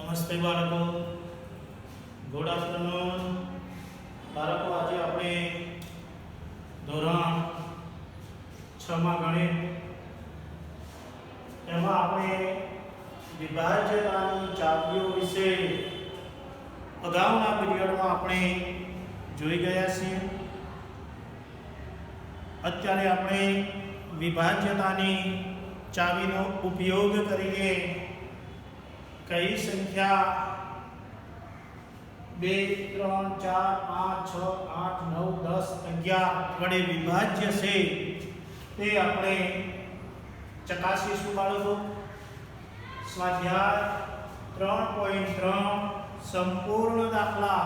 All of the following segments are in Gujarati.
નમસ્તે બાળકો, ગુડ આફ્ટરનૂન બાળકો. આજે આપણે ધોરણ 6 માં ગણિત એમાં આપણે વિભાજ્યતાની ચાવીઓ વિશે અગાઉના પીરિયડમાં આપણે જોઈ ગયા છીએ. અત્યારે આપણે વિભાજ્યતાની ચાવીનો ઉપયોગ કરીને कई संख्या 2, 3, 4, 5, 6, 8, 9, 10, 11 वडे विभाज्य से ते આપણે ચકાસીશું બાળકો. સ્વાધ્યાય 3.3 સંપૂર્ણ દાખલા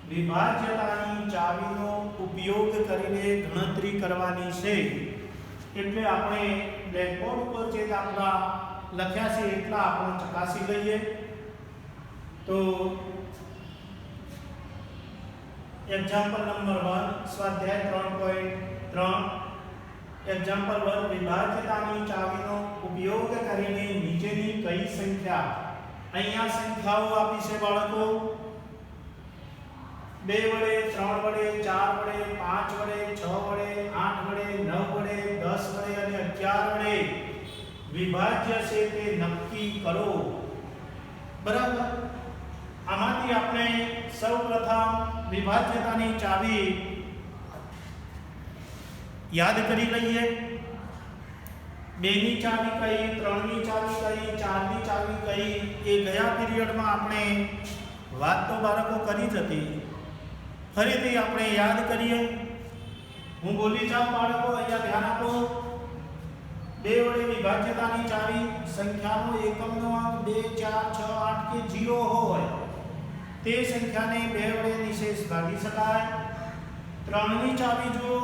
વિભાજ્યતાની ચાવીનો ઉપયોગ કરીને ગણતરી કરવાની છે. એટલે આપણે બ્લેકબોર્ડ ઉપર જે દાખલા લખ્યા છે એટલા આપણે ચકાસી લઈએ. તો એક્ઝામ્પલ નંબર 1 સ્વાધ્યાય 3.3 એક્ઝામ્પલ 1 વિભાજ્યતાની ચાવીનો ઉપયોગ કરીને નીચેની કઈ સંખ્યા, અહીંયા સંખ્યાઓ આપી છે બાળકો 2 વડે 3 વડે 4 વડે 5 વડે 6 વડે 8 વડે 9 વડે 10 વડે અને 11 વડે विभाज्य से ते नक्की करो. बराबर. आमांथी आपणे सौप्रथम विभाज्यतानी चावी याद करी लईए. 2 ની ચાવી કઈ, 3 ની ચાવી કઈ, 4 ની ચાવી કઈ, એ ગયા પીરિયડમાં આપણે વાત તો બાળકો કરી જ હતી. ફરીથી આપણે યાદ કરીએ. હું બોલી જાઉં બાળકો, અહીંયા ધ્યાન આપો. 2 વડે વિભાજ્યતાની ચાવી સંખ્યાનો એકમનો અંક 2, 4, 6, 8 કે 0 હોય તે સંખ્યાને 2 વડે નિશેષ ભાગી શકાય. 3 ની ચાવી જો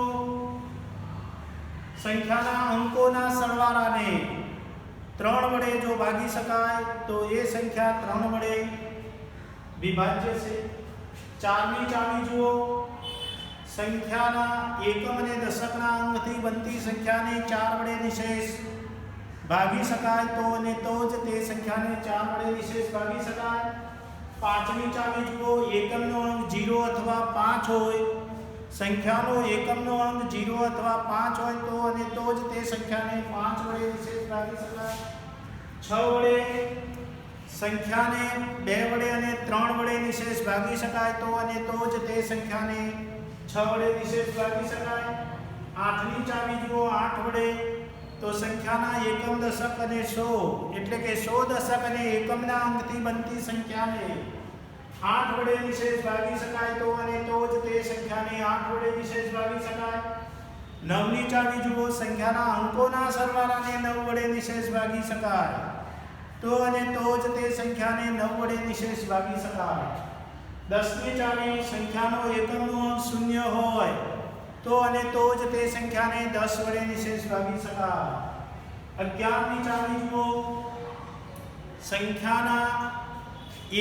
સંખ્યાના અંકોના સરવાળાને 3 વડે જો ભાગી શકાય તો એ સંખ્યા 3 વડે વિભાજ્ય છે. 4 ની ચાવી જુઓ સંખ્યાના એકમ અને દશકના અંકથી બનતી સંખ્યાને 4 વડે નિશેષ ભાગી શકાય તો અને તો જ તે સંખ્યાને 4 વડે નિશેષ ભાગી શકાય. 5 ની ચાવી જુઓ એકમનો અંક 0 અથવા 5 હોય, સંખ્યાનો એકમનો અંક 0 અથવા 5 હોય તો અને તો જ તે સંખ્યાને 5 વડે નિશેષ ભાગી શકાય. 6 વડે સંખ્યાને 2 વડે અને 3 વડે નિશેષ ભાગી શકાય તો અને તો જ તે સંખ્યાને 6 વડે નિશેષ ભાગી શકાય. 8 ની ચાવી જુઓ 8 વડે તો સંખ્યાના એકમ દશક અને 100 એટલે કે 100 દશક અને એકમના અંકથી બનતી સંખ્યાને 8 વડે નિશેષ ભાગી શકાય તો અને તો જ તે સંખ્યાને 8 વડે નિશેષ ભાગી શકાય. 9 ની ચાવી જુઓ સંખ્યાના અંકોના સરવાળાને 9 વડે નિશેષ ભાગી શકાય તો અને તો જ તે સંખ્યાને 9 વડે નિશેષ ભાગી શકાય. 10 ની ચાવી સંખ્યાનો એકમનો અંક 0 હોય તો અને તો જ તે સંખ્યાને 10 વડે નિશેષ ભાગી શકાય. 11 ની ચાવી જુઓ સંખ્યાના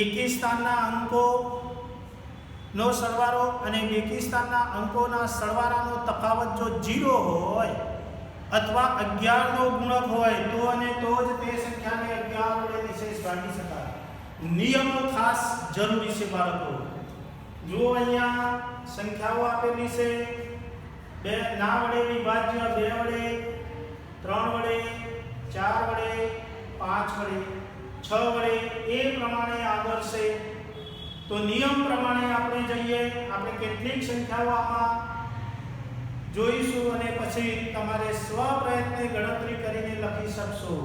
એકી સ્થાનના અંકોનો સરવાળો અને બેકી સ્થાનના અંકોના સરવાળાનો તફાવત જો 0 હોય અથવા 11 નો ગુણક હોય તો અને તો જ તે સંખ્યાને 11 વડે નિશેષ ભાગી શકાય. નિયમો ખાસ જરૂરી છે બાળકો. જો અહીંયા સંખ્યાઓ આપેલી છે 2 ના વડે વિભાજ્ય, 2 વડે, 3 વડે, 4 વડે, 5 વડે, 6 વડે એ પ્રમાણે આગળ છે. તો નિયમ પ્રમાણે આપણે જઈએ. આપણે કેટલીક સંખ્યાઓ આમાં જોઈશું અને પછી તમારે સ્વપ્રયત્ને ગણતરી કરીને લખી શકશો.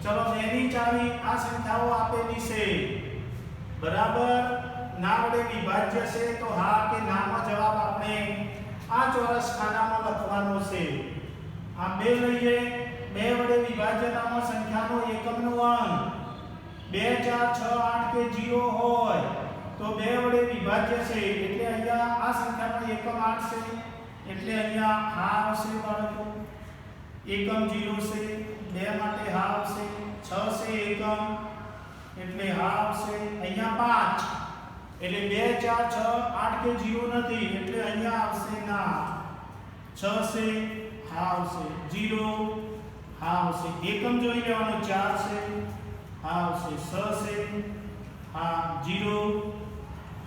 ચલો 2 ની ચાવી આ સંખ્યાઓ આપેલી છે બરાબર. ના વડે વિભાજ્ય છે તો હા કે નામાં જવાબ આપણે આ ચોરસ ખાનામાં લખવાનો છે. આ 2 લઈએ. 2 વડે વિભાજ્યતામાં સંખ્યાનો એકમનો અંક 2, 4, 6, 8 કે 0 હોય તો 2 વડે વિભાજ્ય છે એટલે અહીંયા આ સંખ્યાનો એકમ 8 છે એટલે અહીંયા હા આવશે બાળકો. એકમ 0 છે, 2 માટે હા આવશે. 6 છે એકમ એટલે હા આવશે. અહીંયા 5 એટલે 2, 4, 6, 8 કે 0 નથી એટલે અહીંયા આવશે ના. 6 છે હા આવશે. 0 હા આવશે. એકમ જોઈ લેવાનો 4 છે આ આવશે 6 છે, આ 0,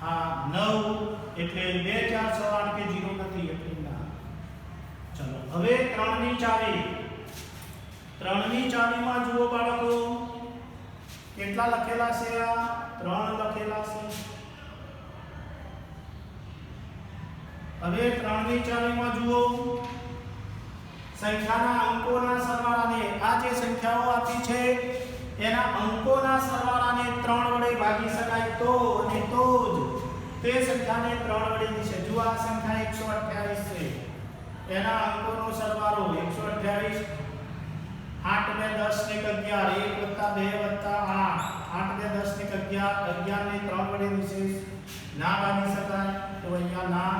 આ 9 એટલે 2 4 6 8 કે 0 નથી એટલે ના. ચલો હવે 3 ની ચાવી. 3 ની ચાવીમાં જુઓ બાળકો કેટલા લખેલા છે? આ 3 લખેલા છે. હવે 3 ની ચાવીમાં જુઓ સંખ્યાના અંકોના સરવાળાને, આ જે સંખ્યાઓ આપી છે એના અંકોના સરવાળાને 3 વડે ભાગી શકાય તો અને તો જ તે સંખ્યાને 3 વડે દિશે. જો આ સંખ્યા 128 છે, એના અંકોનો સરવાળો 128, 8 ને 10 ને 11, 1 + 2 + 8, 8 ને 10 ને 11, 11 ને 3 વડે દિશે ના ભાગી શકાય તો અહીંયા ના.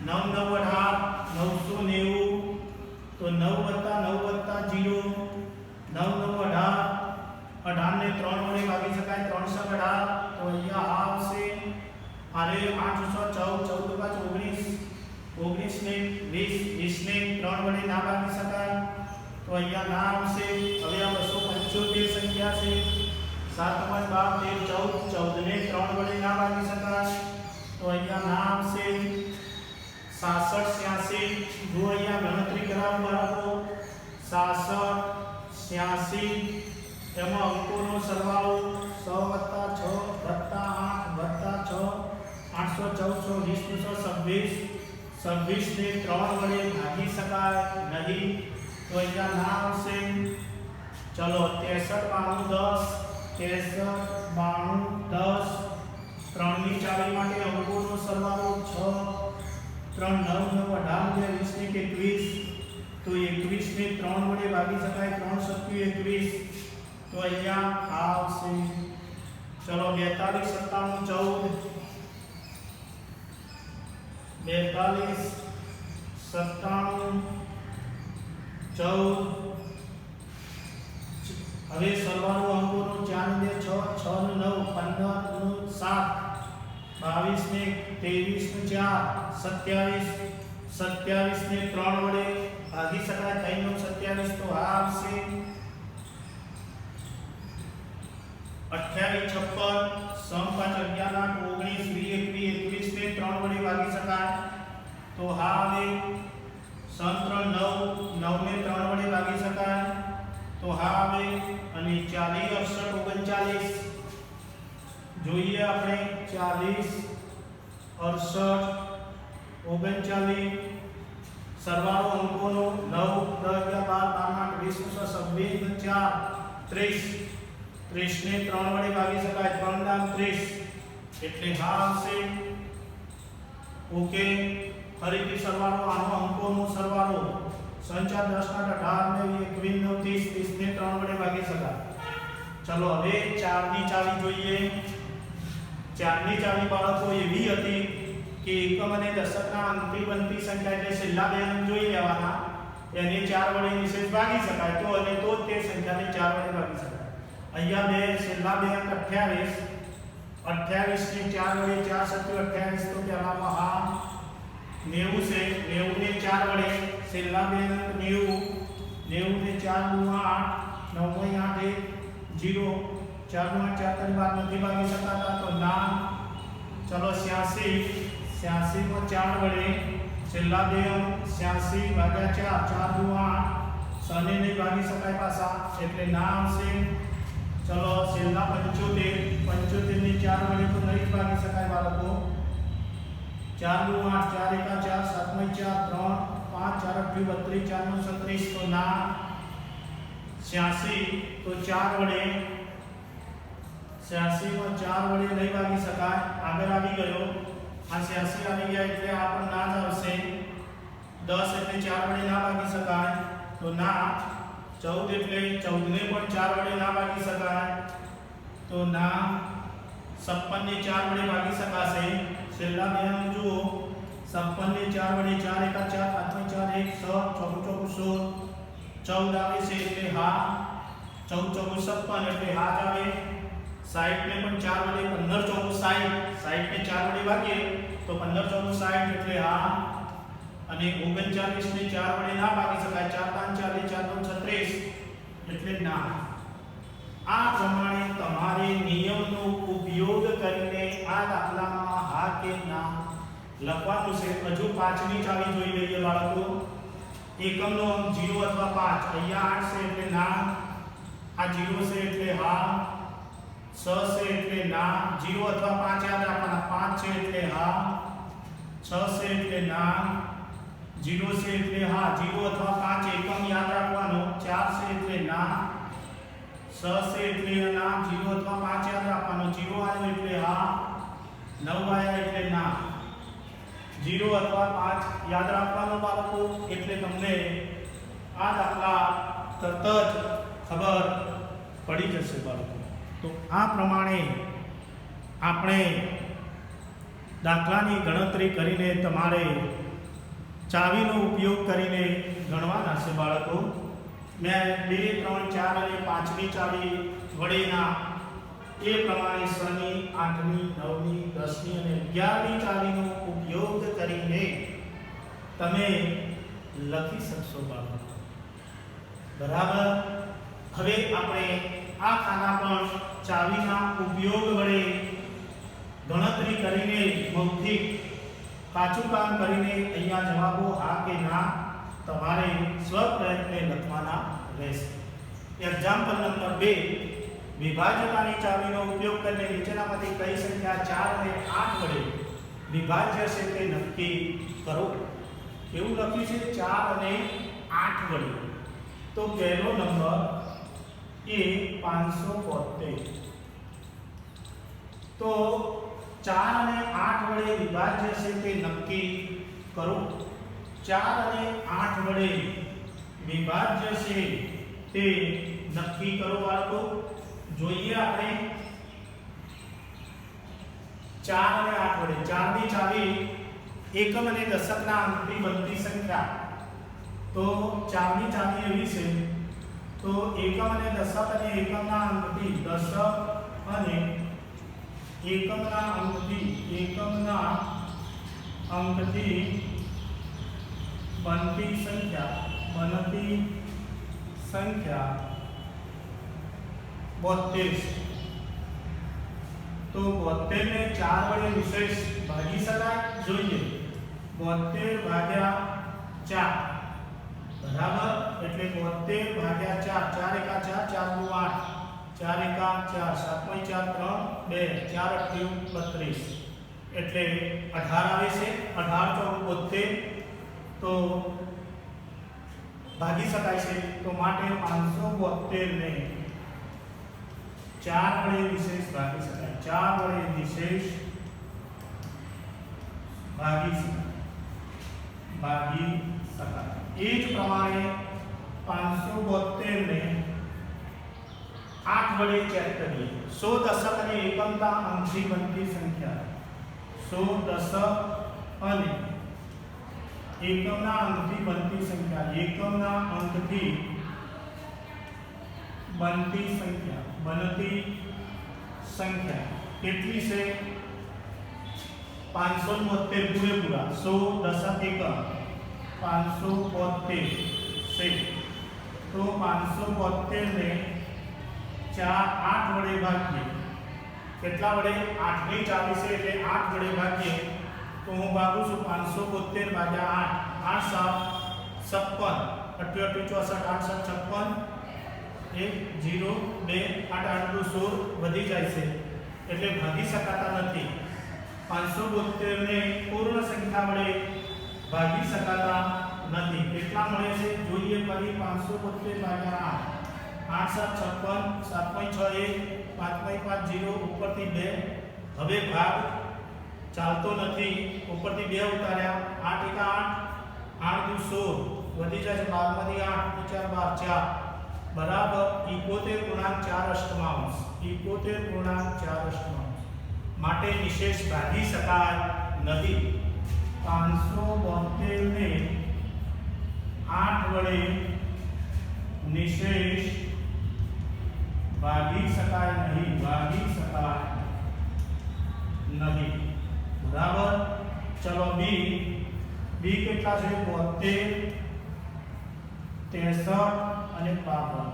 9 9 18 990, તો 9 + 9 + 0, 9 9 18, 18 ને 3 વડે ભાગી શકાય 3 × 18 તો અહીંયા આ આવશે. અને 8 14 14 19, 19 ને 20, 20 ને 3 વડે ના ભાગી શકાય તો અહીંયા ના આવશે. હવે આ 275 સંખ્યા છે. 7 × 12 14 ને 3 વડે ના ભાગી શકાય તો અહીંયા ના આવશે. 66 86, જો અહીંયા ગણતરી કરાવો બાળકો 66 86, એમાં અંકોનો સરવાળો 6 + 6 + 8 + 6, 814 20 26 ને 3 વડે ભાગી શકાય નહીં તો અહીંયા ના આવશે. ચલો 63 92 10, 63 92 10, 3 ની ચાવી માટે અંકોનો સરવાળો 6, 3 9 9 18 20 ને 21, તો 21 ને 3 વડે ભાગી શકાય 3 × 7 21 તો અહીંયા આ આવશે. ચલો 42 97 14, 42 97 14. હવે સરવાળો અંકોનો 4 ને 6, 6 ને 9, 15 ને 7, 22 ને 23 ને 4, 27, 27 ને 3 વડે ભાગી શકાય 3 × 27 તો આ આવશે. 28 56, સમ 5 11 19 20 21 ને 3 વડે ભાગી શકાય તો આ આવે. સમ 3 9, 9 ને 3 વડે ભાગી શકાય તો આ આવે. અને 40 68 39 જોઈએ આપણે 40 68 39 સરવાળો અંકોનો 9 10 11 12 13 20 26 30, 30 ને 3 વડે ભાગી શકાય 3 × 30 એટલે હા આવશે. ઓકે, ફરીથી સરવાળો આનો અંકોનો સરવાળો 4 10 18 21 29 30 ને 3 વડે ભાગી શકાય. ચલો હવે 4 ની ચાવી જોઈએ. 4 ની ચાવી બાળકો એવી હતી કે એકમ અને દશકના અંકથી બનતી સંખ્યા એટલે છેલ્લા બે અંક જોઈ લેવાના, એને 4 વડે નિશેષ ભાગી શકાય તો અને તો જ તે સંખ્યાને 4 વડે ભાગી શકાય. અહીંયા બે છેલ્લા બે અંક 28, 28 ને 4 વડે 4 × 27 તો પહેલામાં આ 90 છે, 90 ને 4 વડે છેલ્લા બે અંક 90, 90 ને 4 નું 8, 9 × 8 0, 4 નું 8 4 બાદ નથી ભાગી શકાતા તો ના. ચલો 86, 86 માં 4 વડે છેલ્લા બે અંક 86 ભાગ્યા 4, 4 નું 8, 6 ને નહીં ભાગી શકાય પાછા એટલે ના આવશે. ચલો છેલ્લા 75, 75 ને 4 વડે તો નહીં ભાગી શકાય બાળકો. 4 નું 8, 4 × 4 7 × 4 3, 5 4 × 32 4 નું 36 તો ના. 86 તો 4 વડે 86 માં 4 વડે નહીં ભાગી શકાય. આગળ આવી ગયો આ 86 આવી ગયા એટલે આ પણ ના જ આવશે. 10 એટલે 4 વડે ના ભાગી શકાય તો ના. 14 એટલે 14 ને પણ 4 વડે ના ભાગી શકાય તો ના. 56 ને 4 વડે ભાગી શકાશે. છેલ્લા બે અંક જુઓ 56 ને 4 વડે 4 × 4 5 × 4 1 6 4 4 16 14 આવે છે એટલે હા. 14 4 56 એટલે હા જ આવે. 60 ને પણ 4 વડે 15 4 60, 60 ને 4 વડે ભાગીએ તો 15 4 60 એટલે હા. અને 39 ને 4 વડે ના ભાગી શકાય 4 5 40 4 9 36 એટલે ના. આ પ્રમાણે તમારે નિયમનો ઉપયોગ કરીને આ દાખલામાં હા કે ના લખવાનું છે. હજુ પાંચમી ચાવી જોઈ લઈએ બાળકો. એકમનો અંક 0 અથવા 5. અહીંયા 8 છે એટલે ના, આ 0 છે એટલે હા, 6 છે એટલે ના, 0 અથવા 5 યાદ રાખવાના. 5 છે એટલે હા, 6 છે એટલે ના, 0 છે એટલે હા, 0 અથવા 5 એકમ યાદ રાખવાનો. 4 છે એટલે ના, 6 છે એટલે ના, 0 અથવા 5 યાદ રાખવાનો. 0 આવ્યો એટલે હા, 9 આવ્યા એટલે ના, 0 અથવા 5 યાદ રાખવાનો બાળકો. એટલે તમને આ દાખલા તરત જ ખબર પડી જશે બાળકો. તો આ પ્રમાણે આપણે દાખલાની ગણતરી કરીને તમારે ચાવીનો ઉપયોગ કરીને ગણવાના છે બાળકો. મેં 2, 3, 4 અને 5મી ચાવી વડેના એ પ્રમાણે 6ની, 8ની, 9ની, 10ની અને 11ની ચાવીનો ઉપયોગ કરીને તમે લખી શકશો બાળકો. બરાબર. હવે આપણે આ ખાના પણ ચાવીના ઉપયોગ વડે ગણતરી કરીને મૌખિક કાચું કામ કરીને અહીંયા જવાબો હા કે ના તમારે સ્વપ્રયત્ને લખવાના રહેશે. Example number 2. વિભાજ્યતાની ચાવીનો ઉપયોગ કરીને નીચેનામાંથી કઈ સંખ્યા 4 અને 8 વડે વિભાજ્ય છે તે નક્કી કરો. કેવું લખ્યું છે? 4 અને 8 વડે. તો પહેલો નંબર એ 572. તો 4 અને 8 વડે વિભાજ્ય છે તે નક્કી કરો. 4 અને 8 વડે વિભાજ્ય છે તે નક્કી કરો બાળકો. જોઈએ આપણે 4 અને 8 વડે. 4 ની ચાવી એકમ અને દશકના અંકથી બનતી સંખ્યા. તો 4 ની ચાવી એવી છે તો એકમ અને દશક અને એકમના અંકથી દશક અને એકમના અંકથી બનતી સંખ્યા 72. તો 72 ને 4 વડે વિશેષ ભાગી શકાય. જોઈએ 72 ભાગ્યા 4 બરાબર. એટલે 72 ભાગ્યા 4. 4 એકા 4, 4 દુ 8, 4 એકા 4, 7 4 3 2, 4 અઠ્ઠી 32. એટલે 18 આવે છે. 18 ચોક 72 તો ભાગી શકાય છે. તો માટે 572 ને 4 વડે વિશેષ ભાગી શકાય. 4 વડે વિશેષ ભાગી શકાય. એ જ પ્રમાણે 572 ને 8 વડે ચેક કરીએ. 100 દશક અને એકમના અંકથી બનતી સંખ્યા. 100 દશક અને એકમના અંકથી બનતી સંખ્યા. એકમના અંકથી બનતી સંખ્યા કેટલી છે? 572 પૂરેપૂરા. 100 દશક એકમ 572 છે. તો 572 ને 8 વડે ભાગીએ. કેટલા વડે? 8 ની ચાવી છે એટલે 8 વડે ભાગીએ. તો હું ભાગું છું 572 ભાગ્યા 8. 8 7 56, 88 64 8 56 1 0 2 8 8 2 16 વધી જાય છે એટલે ભાગી શકાતા નથી. 572 ને પૂર્ણ સંખ્યા વડે ભાગી શકાતા નથી. કેટલા મળે છે? જોઈએ ફરી. 572 ભાગ્યા 8 8 7 56 7 6 1 5 5 0 ઉપરથી 2. હવે ભાગ ચાલતો નથી. ઉપરથી 2 ઉતાર્યા. 8 એકા 8 8 દુ 16 વધી જાય છે. 12 માંથી 8 4 12 4 બરાબર 71.4 અષ્ટમાંશ. 71.4 અષ્ટમાંશ માટે નિશેષ ભાગી શકાય નથી. 572 ને 8 વડે નિશેષ ભાગી શકાય નહીં. બરાબર. ચલો બી કેટલા છે? 72 63 અને 52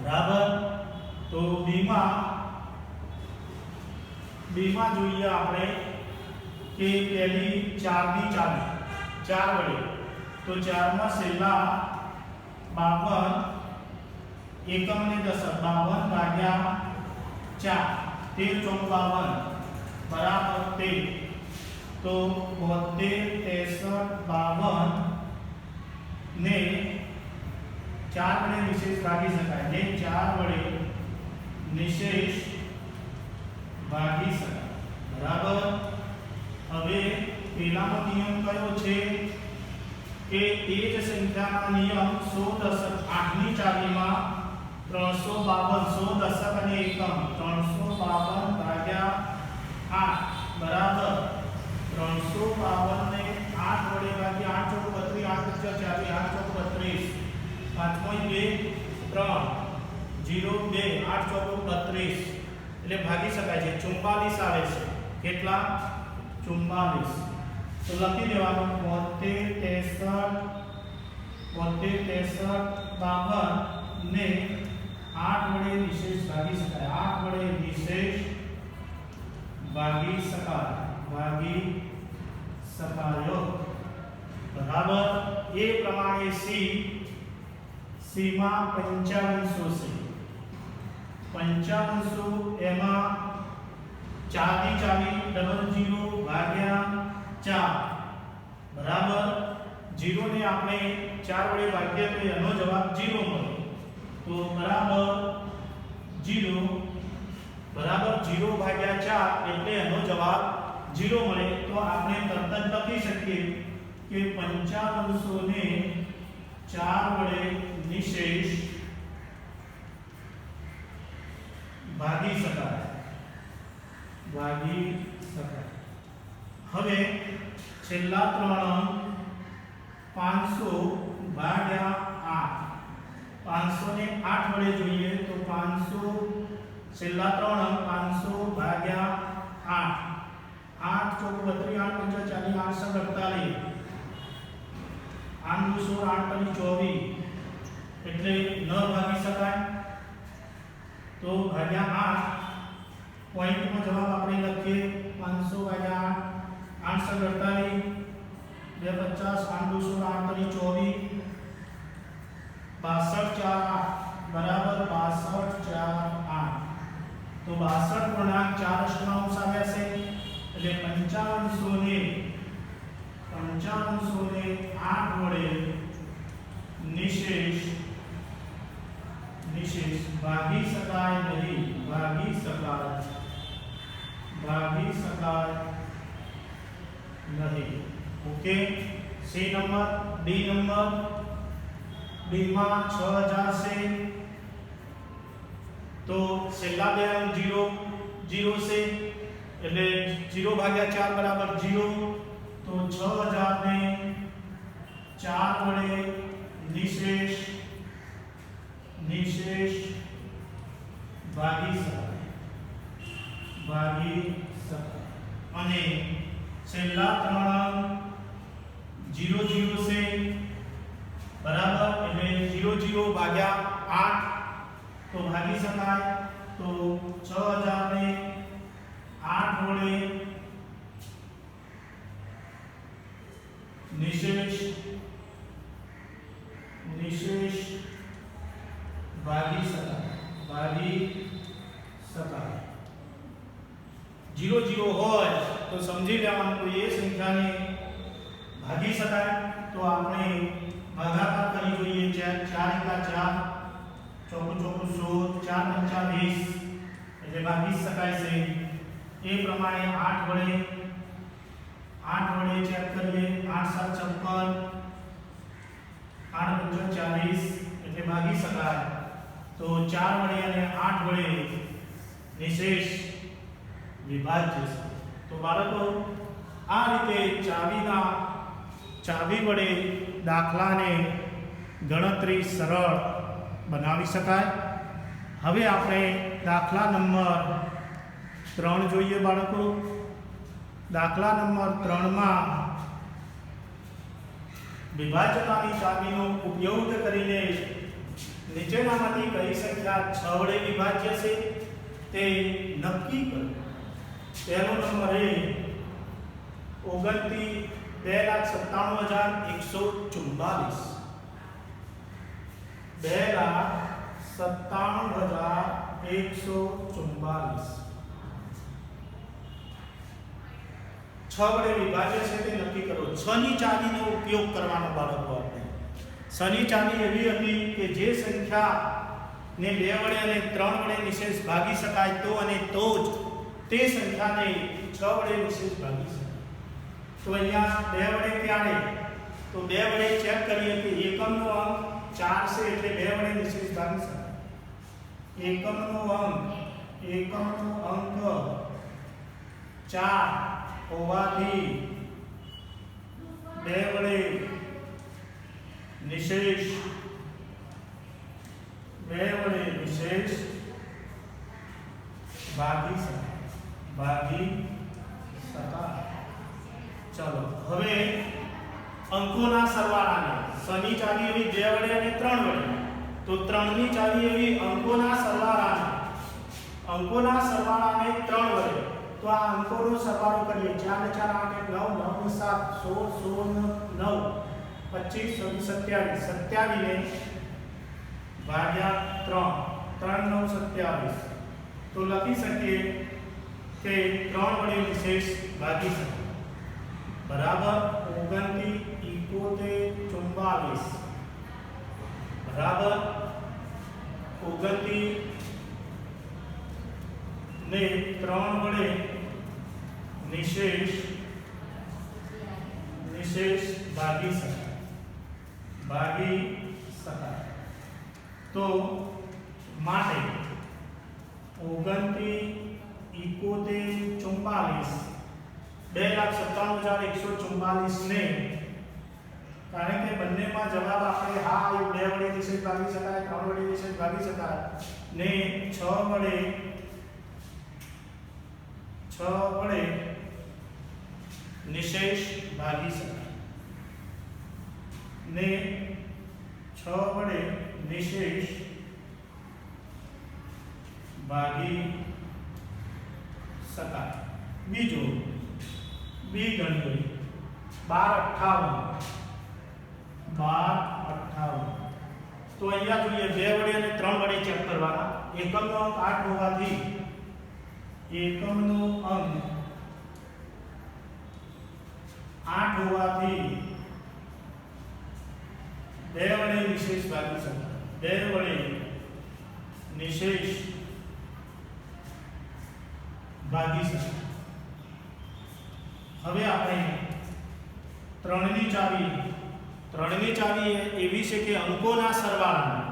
બરાબર. तो बी में જોઈએ આપણે કે પહેલી 4 ની ચાવી 4 વડે તો 4 માં છેલ્લા 52 એકમ ને દશક 52 ભાગ્યા 4 13 ચોક 52 બરાબર 13 तो 72 63 52 ने 4 वडे निशेष भागी शकाय ने 4 वडे निशेष भागी शकाय बराबर। હવે પહેલાનો નિયમ કયો છે કે એ જ સંખ્યાના નિયમ 100 દશક 8 ની ચાવીમાં 352 100 દશક અને એકમ 352 ભાગ્યા 8 બરાબર 352 ને 8 વડે ભાગી 8 ચોક 32 8 40 8 ચોક 32 5.2 3 0 2 8 ચોક 32 એટલે ભાગી શકાય છે 44 આવે છે કેટલા 44 તો લખી દેવાનું 72 63 52 ને 8 વડે નિશેષ ભાગી શકાય 8 વડે નિશેષ ભાગી શકાયો બરાબર। એ પ્રમાણે સી માં 5500 છે 5500 એમાં 4 ની ચાવી 00 ભાગ્યા 4 બરાબર 0 ને આપણે 4 વડે ભાગીએ તો એનો જવાબ 0 મળે તો બરાબર 0 बराबर 0 भाग्या 4 એટલે એનો જવાબ 0 મળે તો આપણે તરત જ લખી શકીએ કે 5500 ને 4 વડે નિશેષ ભાગી શકાય હવે છેલ્લા ત્રણ અંક 500 ભાગ્યા 8 500 ને 8 વડે જોઈએ તો 500 છેલ્લા ત્રણ અંક 500 ભાગ્યા 8 8 ચોક 32 8 પંચા 40 8 સગ 48 8 દુ 16 8 પંચ 24 એટલે ન ભાગી શકાય તો ભાગ્યા 8 પોઈન્ટ માં જવાબ આપણે લખીએ 500 ભાગ્યા 8 8 સગ 48 2 50 8 દુ 16 8 પંચ 24 62 4 8 बराबर 62 4 8 तो 62.4 अष्टमांश આવ્યા છે એટલે 5500 ને 8 વડે નિશેષ ભાગી શકાય નહીં ओके। सी नंबर डी में 6000 से तो छेल्ला बे अंक 0 से એટલે 0 ભાગ્યા 4 બરાબર 0 તો 6000 ને 4 વડે નિશેષ ભાગી શકાય અને છેલ્લા ત્રણ અંક 00 से बराबर એટલે 00 ભાગ્યા 8 तो भागी शकाय तो 6000 ने 8 वडे निशेष भागी शकाय 00 હોય તો સમજી લેવાનું કે એ સંખ્યાને ભાગી શકાય તો આપણે ભાગાકાર કરી જોઈએ 4 × 4 ચોકુ 16 4 × 20 એટલે ભાગી શકાય છે એ પ્રમાણે 8 વડે ચેક કરીએ 8 7 56 8 × 40 એટલે ભાગી શકાય તો 4 વડે અને 8 વડે નિશેષ વિભાજ્ય છે। તો બાળકો આ રીતે ચાવી વડે દાખલાને ગણતરી સરળ બનાવી શકાય। હવે આપણે દાખલા નંબર 3 જોઈએ બાળકો। દાખલા નંબર 3 માં વિભાજ્યતાની ચાવીનો ઉપયોગ કરીને નીચેનામાંથી કઈ સંખ્યા 6 વડે વિભાજ્ય છે તે નક્કી કરો. પહેલો નંબર એ 2,97,144. 2,97,144 6 વડે વિભાજ્ય છે તે નક્કી કરો. 6 ની ચાવીનો ઉપયોગ કરવાનો બાળકો આપણે. 6 ની ચાવી એવી હતી કે જે સંખ્યાને 2 વડે અને 3 વડે નિશેષ ભાગી શકાય તો અને તો જ તે સંખ્યાને 6 વડે નિશેષ ભાગી શકાય. તો અહીંયા 2 વડે ક્યારે? તો 2 વડે ચેક કરીએ કે એકમનો અંક 4 છે એટલે 2 વડે નિશેષ ભાગી શકાય. એકમનો અંક 4 હોવાથી 2 વડે નિશેષ ભાગી શકાય. ચલો હવે અંકોના સરવાળાને 6 ની ચાવી એવી 2 વડે અને 3 વડે, તો 3 ની ચાવી એવી અંકોના સરવાળાને 3 વડે. તો આ અંકોનો સરવાળો કરીએ. 4 ને 4 8 9 9 ને 7 16 16 9 25 27 27 ને ભાગ્યા 3 3 9 27. તો લખી શકીએ કે 3 વડે નિશેષ ભાગી શકાય. બરાબર 29 71 44 બરાબર 29 ને 3 વડે નિશેષ ભાગી શકાય. તો માટે 29 71 44 2,97,144 ને, કારણ કે બંનેમાં જવાબ આપણે હા 2 વડે નિશેષ ભાગી શકાય, 3 વડે નિશેષ ભાગી શકાય ને 6 વડે નિશેષ ભાગી શકાય ને 6 વડે નિશેષ ભાગી શકાય. બીજો બી ગણતરી 1258. તો અહીંયા જોઈએ 2 વડે અને 3 વડે ચેક કરવાના. એકમનો અંક 8 હોવાથી 2 વડે નિશેષ ભાગી શકાય. 2 વડે નિશેષ ભાગી શકાય. હવે આપણે 3 ની ચાવી એવી છે કે અંકોના સરવાળાનો.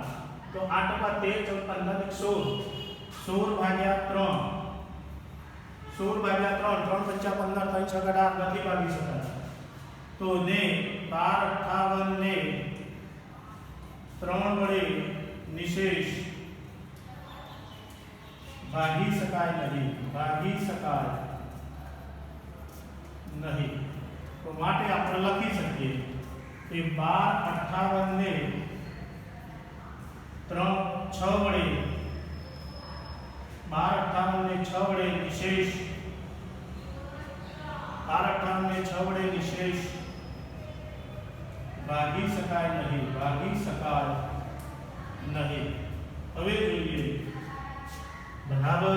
તો 8 × 13 15 16 16 ભાગ્યા 3 3 × 5 = 15 3 × 6 = 8 નથી ભાગી શકાય. તો ને 1258 ને 3 વડે નિશેષ ભાગી શકાય નહીં. તો માટે આપણે લખી શકીએ કે 1258 ને 6 વડે નિશેષ ભાગી શકાય નહીં. હવે જોઈએ બરાબર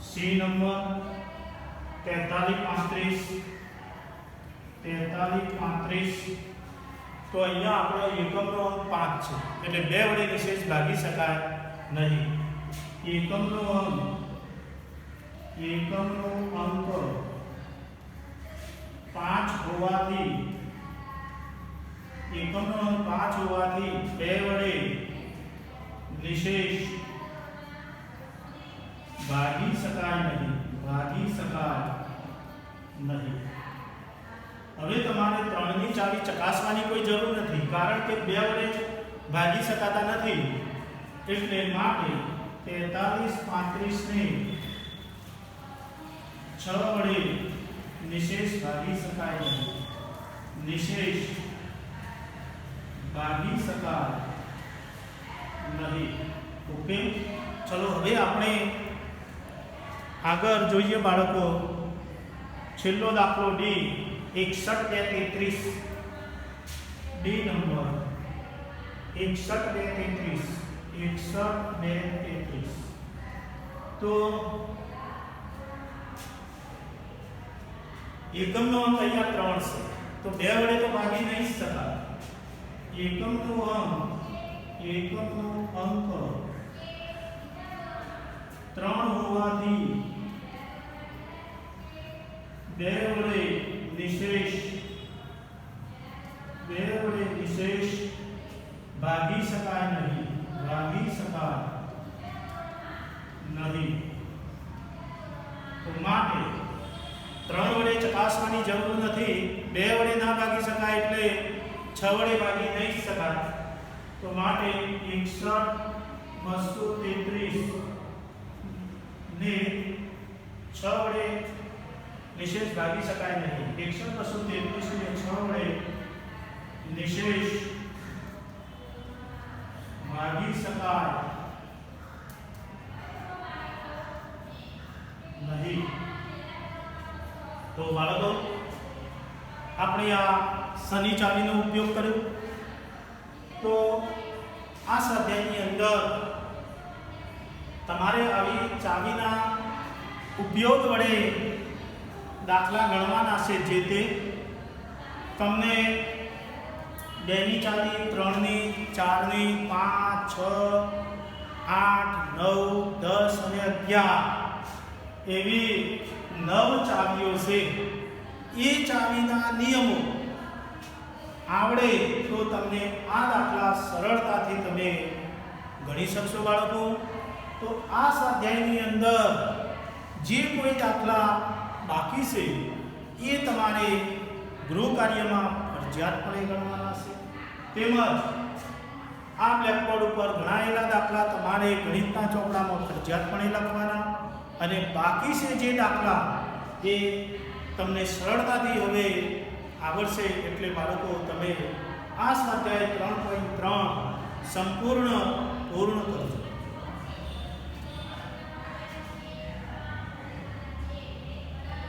સી નંબર 43 તો અહીંયા આપણો એકમનો અંક 5 છે એટલે 2 વડે નિશેષ ભાગી શકાય નહીં. એકમનો અંક 5 હોવાથી 2 વડે નિશેષ ભાગી શકાય નહીં. હવે તમારે 3 ની ચાવી ચકાસવાની કોઈ જરૂર નથી, કારણ કે 2 વડે ભાગી શકાતા નથી. એટલે માટે 43 35 ને 6 વડે નિશેષ ભાગી શકાય નહીં. नहीं। ओके, चलो હવે આપણે આગળ જોઈએ બાળકો। છેલ્લો દાખલો ડી 61-33 ડી નંબર 61-33 તો એકમનો અંક અહીંયા 3 છે તો 2 વડે તો ભાગી નહીં શકાય। એકમનો અંક 3 હોવાથી 2 વડે નિશેષ ભાગી શકાય નહીં। તો માટે 3 વડે ચકાસવાની જરૂર નથી, 2 વડે ના ભાગી શકાય એટલે 6 વડે ભાગી નહીં શકાય। તો માટે 61-233 ને 6 વડે નિશેષ ભાગી શકાય નહીં। 61-233 ને 6 વડે નિશેષ ભાગી શકાય નહીં। તો બાળકો આપણે આ શનિ ચાવીનો ઉપયોગ કર્યો। તો આ સ્વાધ્યાયની અંદર તમારે આવી ચાવીના ઉપયોગ વડે દાખલા ગણવાના છે। જે તે તમને 2 ની ચાવી, 3 ની, 4 ની, 5, 6, 8, 9, 10 અને 11 એવી 9 ચાવીઓ છે। એ ચાવીના નિયમો આવડે તો તમને આ દાખલા સરળતાથી તમે ગણી શકશો બાળકો। તો આ સ્વાધ્યાયની અંદર જે કોઈ દાખલા બાકી છે એ તમારે ગૃહ કાર્યમાં ફરજિયાતપણે ગણવાના છે। તેમજ આ બ્લેકબોર્ડ ઉપર ગણાયેલા દાખલા તમારે ગણિતના ચોપડામાં ફરજિયાતપણે લખવાના અને બાકી છે જે દાખલા એ તમને સરળતાથી હવે આવડશે। એટલે બાળકો તમે આ સ્વાધ્યાય 3.3 પૂર્ણ કરજો।